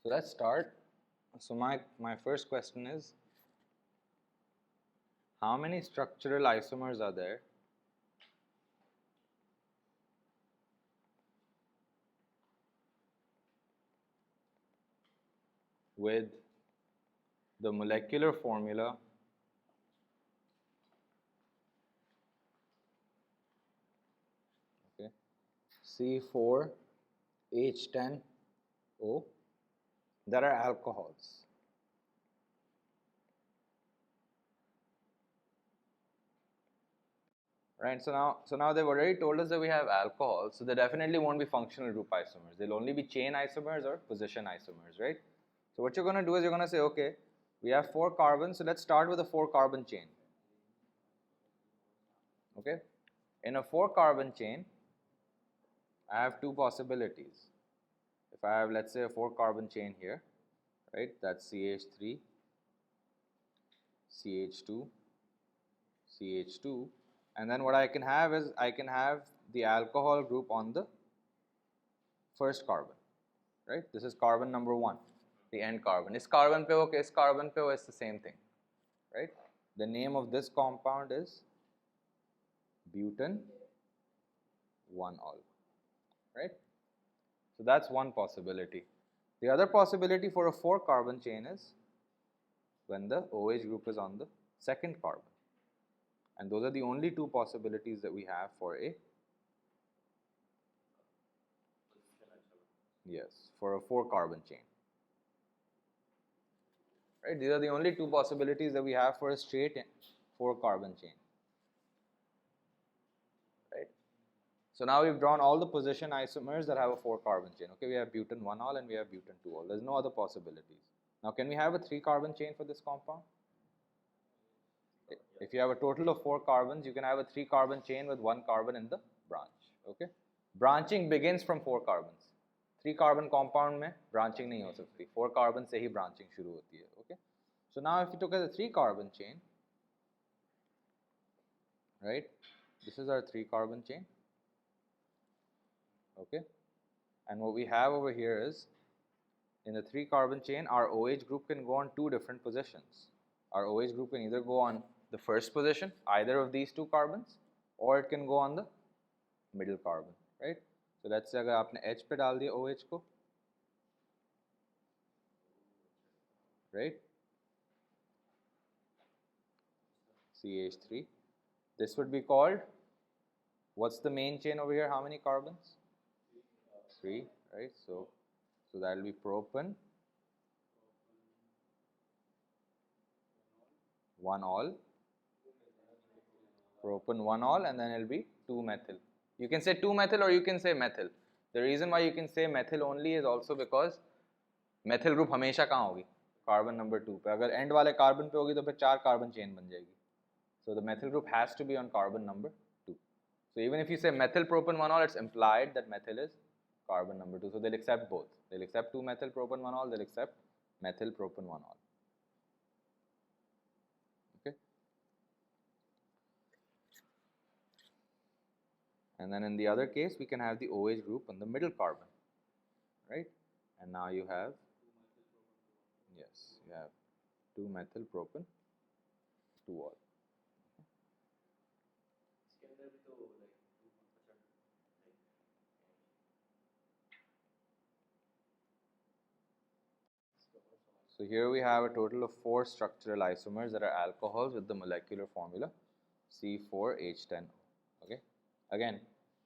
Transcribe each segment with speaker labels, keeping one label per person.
Speaker 1: So let's start. So my first question is, how many structural isomers are there with the molecular formula C4H10O that are alcohols? Right, so now they've already told us that we have alcohols, so they definitely won't be functional group isomers. They'll only be chain isomers or position isomers, right? So what you're going to do is you're going to say, okay, we have 4 carbons, so let's start with a 4 carbon chain. Okay, in a 4 carbon chain, I have 2 possibilities. If I have, let's say, a 4 carbon chain here, right, that's CH3, CH2, CH2, and then what I can have is I can have the alcohol group on the first carbon, right? This is carbon number 1, the end carbon. Is carbon pe okay? Is carbon pe it's the same thing, right? The name of this compound is butan 1-ol, right? So that's one possibility. The other possibility for a 4 carbon chain is when the OH group is on the second carbon. And those are the only 2 possibilities that we have for a for a 4 carbon chain. Right? These are the only 2 possibilities that we have for a straight 4 carbon chain. Right? So now we've drawn all the position isomers that have a 4 carbon chain. Okay, we have butan 1-ol and we have butan 2-ol. There's no other possibilities. Now can we have a 3 carbon chain for this compound? If you have a total of 4 carbons, you can have a 3 carbon chain with 1 carbon in the branch. Okay? Branching begins from 4 carbons. 3 carbon compound में branching नहीं हो सकती. 4 carbon से ही branching शुरू होती है. Okay? So now if you look at the 3 carbon chain, right? This is our 3 carbon chain. Okay? And what we have over here is, in the 3 carbon chain, our OH group can go on 2 different positions. Our OH group can either go on the first position, either of these 2 carbons, or it can go on the middle carbon, right? So let's say अगर आपने H पे डाल दिया OH को, right? CH3. This would be called, what's the main chain over here? How many carbons? 3, right? So that will be propan 1-ol, propan 1-ol, and then it will be 2-methyl. You can say 2-methyl or you can say methyl. The reason why you can say methyl only is also because methyl group हमेशा कहाँ होगी? Carbon number 2 पे. अगर end वाले carbon पे होगी तो फिर 4 carbon chain बन जाएगी. So the methyl group has to be on carbon number 2. So even if you say methyl propan 1-ol, it's implied that methyl is carbon number 2. So they'll accept both. They'll accept 2-methyl propan 1-ol, they'll accept methyl propan 1-ol. Okay? And then in the other case, we can have the OH group on the middle carbon, right? And now you have, you have 2-methyl propan 2-ol. So here we have a total of 4 structural isomers that are alcohols with the molecular formula C4H10O. Okay. Again,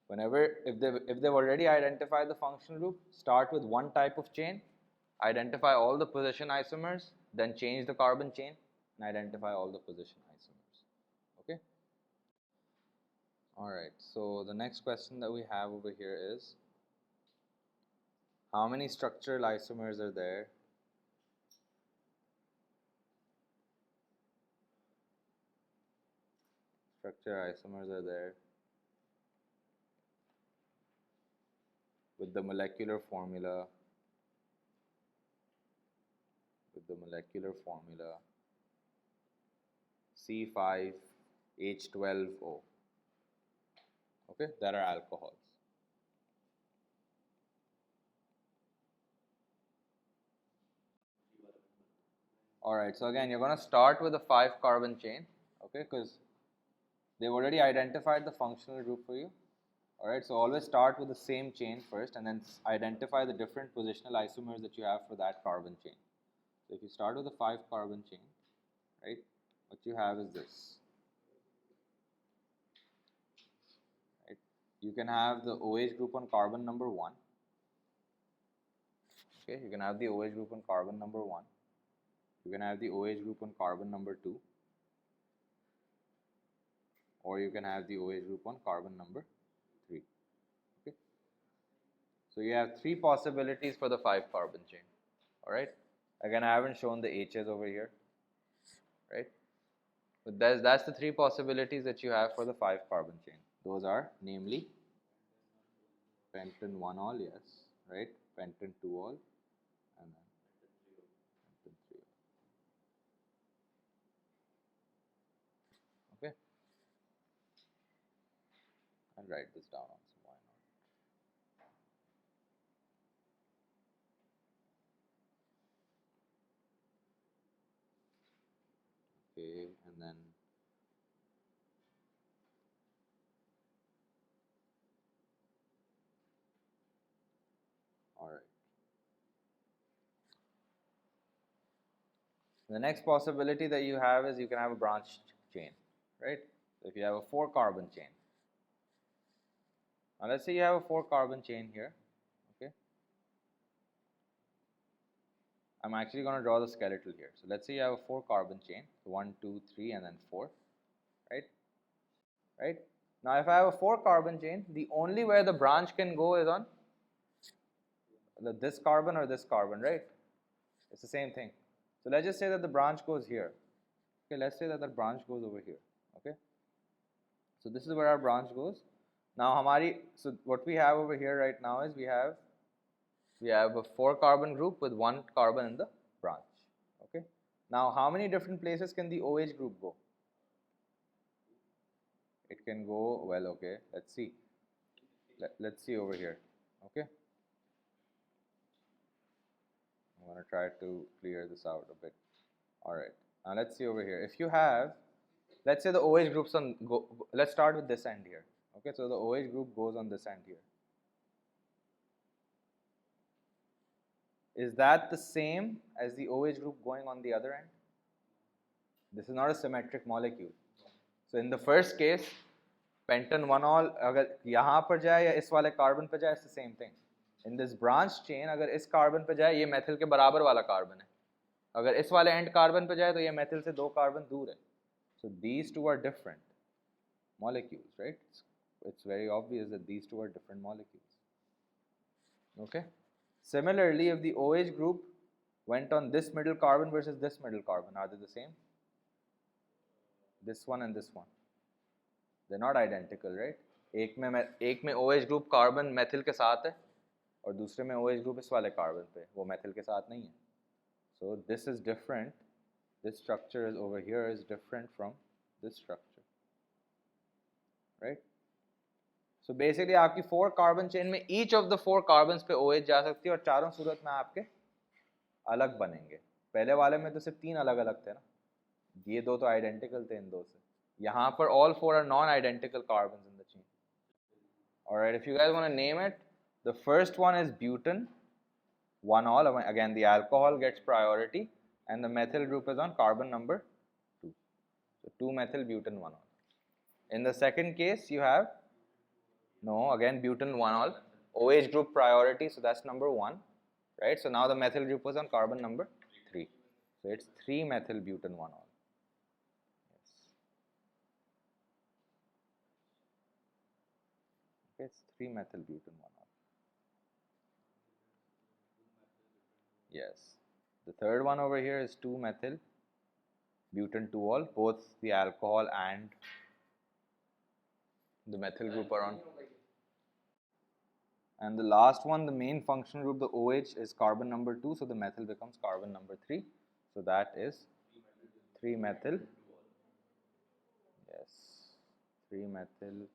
Speaker 1: if they've already identified the functional group, start with one type of chain, identify all the position isomers, then change the carbon chain and identify all the position isomers. Okay. All right. So the next question that we have over here is, how many structural isomers are there with the molecular formula C5H12O, okay, that are alcohols. Alright, so again, you're going to start with a 5 carbon chain, okay, because they've already identified the functional group for you. Alright, so always start with the same chain first and then identify the different positional isomers that you have for that carbon chain. So if you start with a 5 carbon chain, right, what you have is this. Right? You can have the OH group on carbon number 1. Okay, you can have the OH group on carbon number 1. You can have the OH group on carbon number 2. Or you can have the OH group on carbon number 3. Okay. So you have 3 possibilities for the 5 carbon chain. Alright. Again, I haven't shown the H's over here. Right. But that's the 3 possibilities that you have for the 5 carbon chain. Those are namely pentan 1-ol, yes, right, pentan 2-ol, and then pentan 3-ol. Okay. I'll write this down also, why not? Okay, and then alright. The next possibility that you have is you can have a branched chain, right? So if you have a 4 carbon chain. Now let's say you have a 4 carbon chain here, okay? I'm actually going to draw the skeletal here. So let's say you have a 4 carbon chain, 1, 2, 3, and then 4, right? Right? Now if I have a 4 carbon chain, the only where the branch can go is on this carbon or this carbon, right? It's the same thing. So let's just say that the branch goes here. Okay, let's say that the branch goes over here. Okay. So this is where our branch goes. Now, so what we have over here right now is we have a 4 carbon group with 1 carbon in the branch. Okay. Now, how many different places can the OH group go? It can go, well, okay, let's see. Let's see over here. Okay. I'm going to try to clear this out a bit. Alright, now let's see over here. If you have, let's say the OH groups let's start with this end here. Okay, so the OH group goes on this end here. Is that the same as the OH group going on the other end? This is not a symmetric molecule. So in the first case, pentan 1-ol अगर यहाँ पर जाए या इस वाले carbon पर जाए, it's the same thing. In this branch chain, अगर इस कार्बन पर जाए, ये मेथिल के बराबर वाला कार्बन है. अगर इस वाले एंड कार्बन पे जाए तो ये मेथिल से 2 कार्बन दूर है. So these two are different molecules, right? It's very obvious that these two are different molecules. Okay. Similarly, if the OH group went on this middle carbon versus this middle carbon, are they the same? This one and this one. They're not identical, right? एक में OH group carbon methyl के साथ है और दूसरे में OH group इस वाले कार्बन पे, वो मेथिल के साथ नहीं है. So this is different. This structure is over here is different from this structure, right? So basically आपकी 4 carbon chain में each of the 4 carbons पे OH जा सकती है और चारों सूरत में आपके अलग बनेंगे. पहले वाले में तो सिर्फ 3 अलग अलग थे ना, ये 2 तो identical थे इन 2 से. यहाँ पर all 4 are non-identical carbons in the chain. Alright, if you guys want to name it, the first one is butane 1-ol. Again, the alcohol gets priority and the methyl group is on carbon number 2. So 2-methyl butane 1-ol. In the second case, you have, no, again butane 1-ol, OH group priority, so that's number 1, right? So now the methyl group was on carbon number 3. So it's 3-methyl butane 1-ol. Yes. Okay, it's 3-methyl butane 1-ol. Yes. The third one over here is 2-methyl butane 2-ol. Both the alcohol and the methyl group are on. And the last one, the main functional group, the OH, is carbon number 2, so the methyl becomes carbon number 3. So that is 3-methyl. Yes, 3-methyl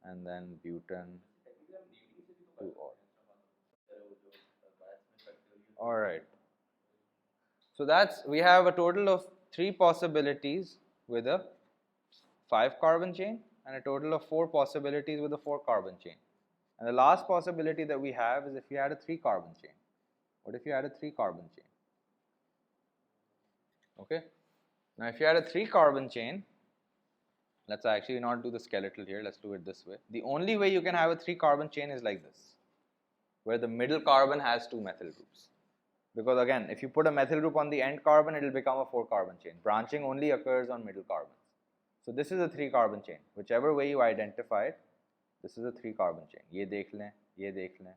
Speaker 1: and then butane 2-ol. Alright. So we have a total of 3 possibilities with a 5 carbon chain and a total of 4 possibilities with a 4 carbon chain. And the last possibility that we have is if you had a 3 carbon chain. What if you had a 3 carbon chain? Okay. Now if you had a 3 carbon chain, let's actually not do the skeletal here, let's do it this way. The only way you can have a 3 carbon chain is like this, where the middle carbon has 2 methyl groups. Because again, if you put a methyl group on the end carbon, it will become a 4 carbon chain. Branching only occurs on middle carbons. So this is a 3 carbon chain. Whichever way you identify it, this is a 3 carbon chain. Ye dekh lein, ye dekh lein,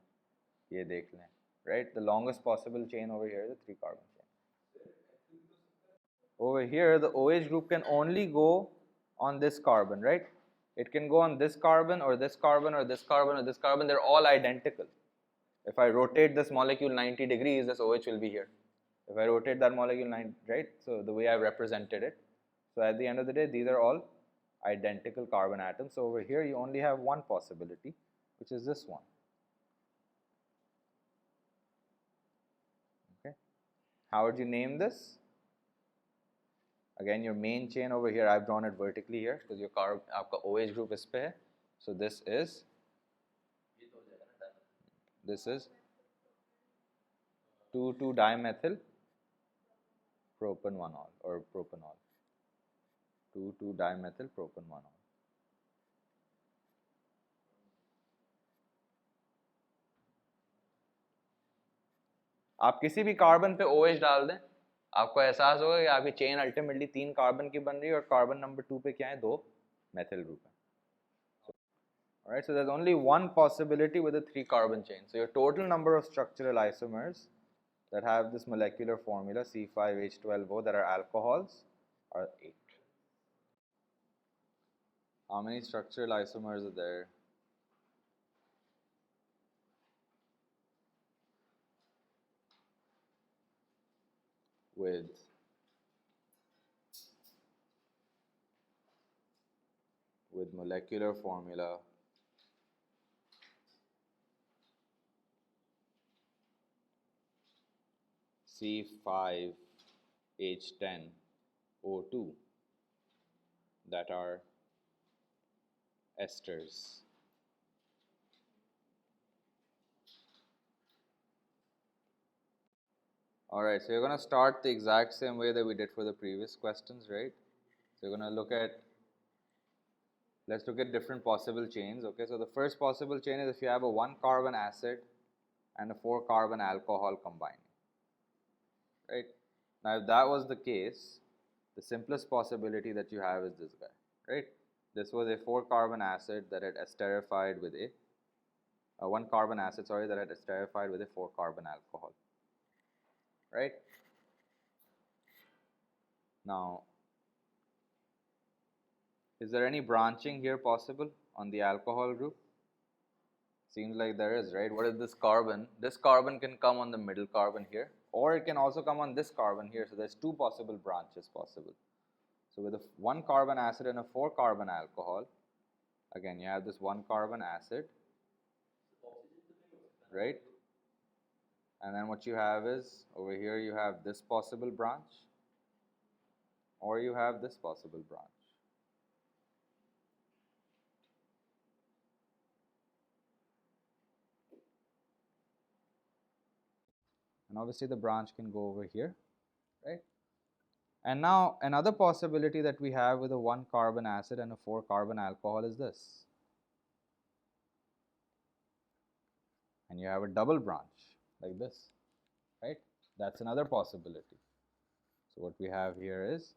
Speaker 1: ye dekh lein. Right? The longest possible chain over here is a 3 carbon chain. Over here, the OH group can only go on this carbon, right? It can go on this carbon or this carbon or this carbon or this carbon. They're all identical. If I rotate this molecule 90 degrees, this OH will be here. If I rotate that molecule 90, right? So the way I represented it. So at the end of the day, these are all identical carbon atoms. So over here, you only have one possibility, which is this one. Okay. How would you name this? Again, your main chain over here, I've drawn it vertically here because your aapka OH group is pe hai. So this is 2,2-dimethyl propanol or propanol. 2,2-dimethyl propanol. आप किसी भी carbon पे OH डाल दें, आपको एहसास होगा कि आपकी चेन अल्टीमेटली 3 कार्बन की बन रही है और कार्बन नंबर 2 पे क्या है, 2 methyl group है. Alright, so there's only one possibility with a 3 carbon chain. So your total number of structural isomers that have this molecular formula C5H12O that are alcohols are 8. How many structural isomers are there? With molecular formula C5H10O2 that are esters. Alright, so you're going to start the exact same way that we did for the previous questions, right? So you're going to let's look at different possible chains, okay? So the first possible chain is if you have a 1 carbon acid and a 4 carbon alcohol combining, right? Now if that was the case, the simplest possibility that you have is this guy, right? This was a 4 carbon acid that had esterified with a 1 carbon acid, sorry, that had esterified with a 4 carbon alcohol, right? Now, is there any branching here possible on the alcohol group? Seems like there is, right? What is this carbon? This carbon can come on the middle carbon here, or it can also come on this carbon here. So there's 2 possible branches possible. So with a 1 carbon acid and a 4 carbon alcohol, again you have this 1 carbon acid, right? And then what you have is, over here you have this possible branch, or you have this possible branch. And obviously the branch can go over here, right? And now another possibility that we have with a 1 carbon acid and a 4 carbon alcohol is this. And you have a double branch like this, right? That's another possibility. So what we have here is,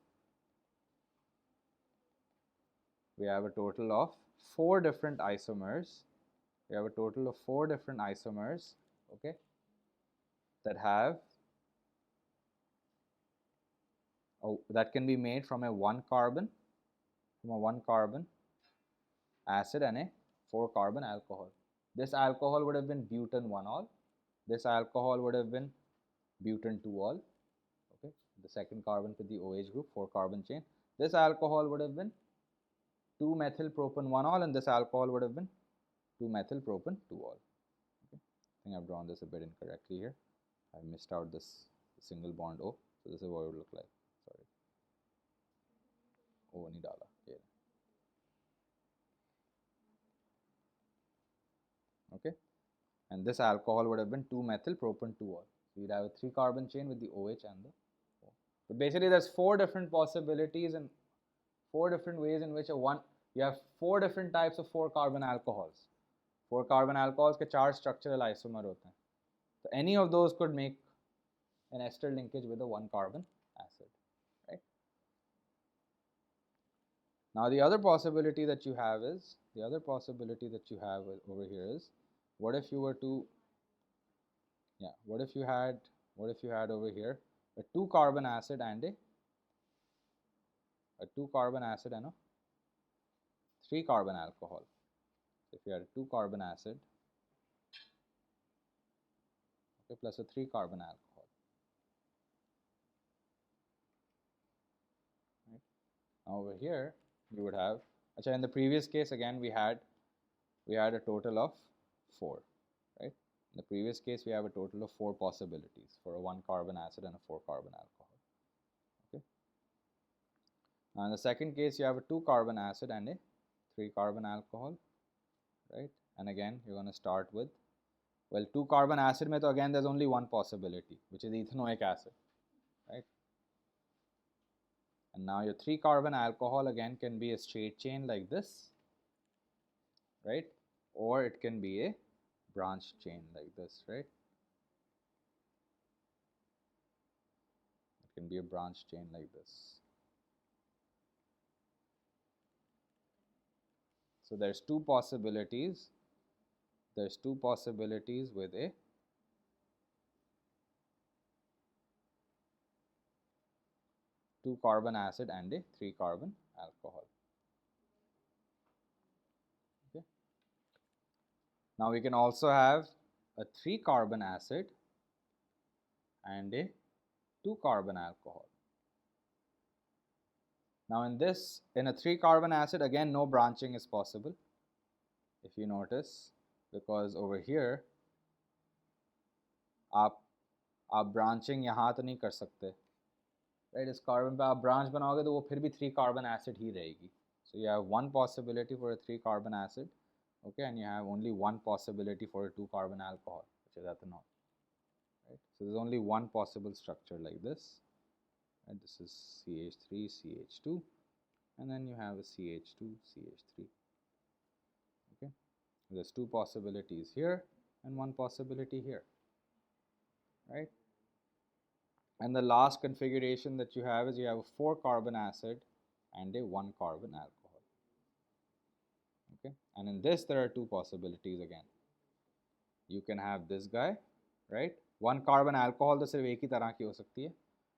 Speaker 1: we have a total of 4 different isomers. We have a total of 4 different isomers, okay, that have that can be made from a 1 carbon acid and a 4 carbon alcohol. This alcohol would have been butane-1-ol. This alcohol would have been butane-2-ol. Okay, the second carbon for the OH group, 4 carbon chain. This alcohol would have been 2-methylpropan-1-ol, and this alcohol would have been 2-methylpropan-2-ol. Okay. I think I've drawn this a bit incorrectly here. I missed out this single bond O. So this is what it would look like. Sorry. Oh, nahi dala. Yeah. Okay. And this alcohol would have been 2-methyl-propan-2-ol. So you'd have a 3-carbon chain with the OH and the O. But basically, there's 4 different possibilities and 4 different ways in which you have 4 different types of 4-carbon alcohols. 4-carbon alcohols के 4 structural isomer होते हैं. So any of those could make an ester linkage with a 1-carbon acid, right? Now the other possibility that you have over here is, what if you were to, what if you had over here a 2-carbon acid and a 3-carbon alcohol. So if you had a 2-carbon acid, okay, plus a 3-carbon alcohol. Right? Now over here you would have, in the previous case again we had a total of 4, right? In the previous case we have a total of 4 possibilities for a 1-carbon acid and a 4-carbon alcohol. Okay. Now in the second case you have a 2-carbon acid and a 3-carbon alcohol, right? And again you're going to start with, well, 2-carbon acid mein to again there's only one possibility, which is ethanoic acid, right? And now your 3-carbon alcohol again can be a straight chain like this, right? Or it can be a branched chain like this, right? It can be a branched chain like this. So there's 2 possibilities. There's 2 possibilities with a 2-carbon acid and a 3-carbon alcohol. Okay. Now we can also have a 3-carbon acid and a 2-carbon alcohol. Now in a 3-carbon acid, again no branching is possible, if you notice, because over here आप branching यहाँ तो नहीं कर सकते, right? इस carbon पे आप branch बनाओगे तो वो फिर भी 3-carbon acid ही रहेगी. So you have one possibility for a 3-carbon acid, okay, and you have only one possibility for a 2-carbon alcohol, which is ethanol, right? So there's only one possible structure like this, and this is CH3 CH2, and then you have a CH2 CH3. Okay, there's 2 possibilities here and 1 possibility here, right? And the last configuration that you have is you have a 4-carbon acid and a 1-carbon alcohol. Okay, and in this there are 2 possibilities again. You can have this guy, right? 1-carbon alcohol तो सिर्फ एक ही तरह की हो सकती है,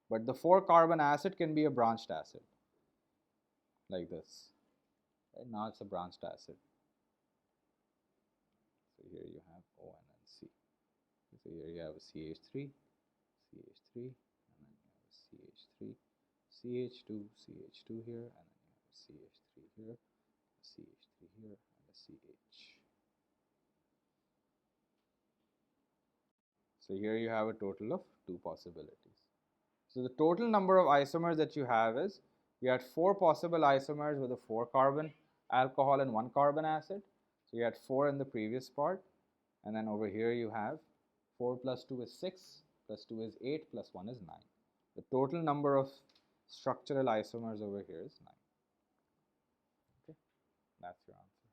Speaker 1: but the 4-carbon acid can be a branched acid like this, right? Now it's a branched acid. So here you have O and then C. So here you have a CH3, CH3, and then you have a CH3, CH2, CH2 here, and then you have a CH3 here, a CH3 here, and a CH. So here you have a total of 2 possibilities. So the total number of isomers that you have is, you had 4 possible isomers with a 4-carbon alcohol and 1-carbon acid. So you had 4 in the previous part, and then over here you have 4 plus 2 is 6, plus 2 is 8, plus 1 is 9. The total number of structural isomers over here is 9. Okay, that's your answer.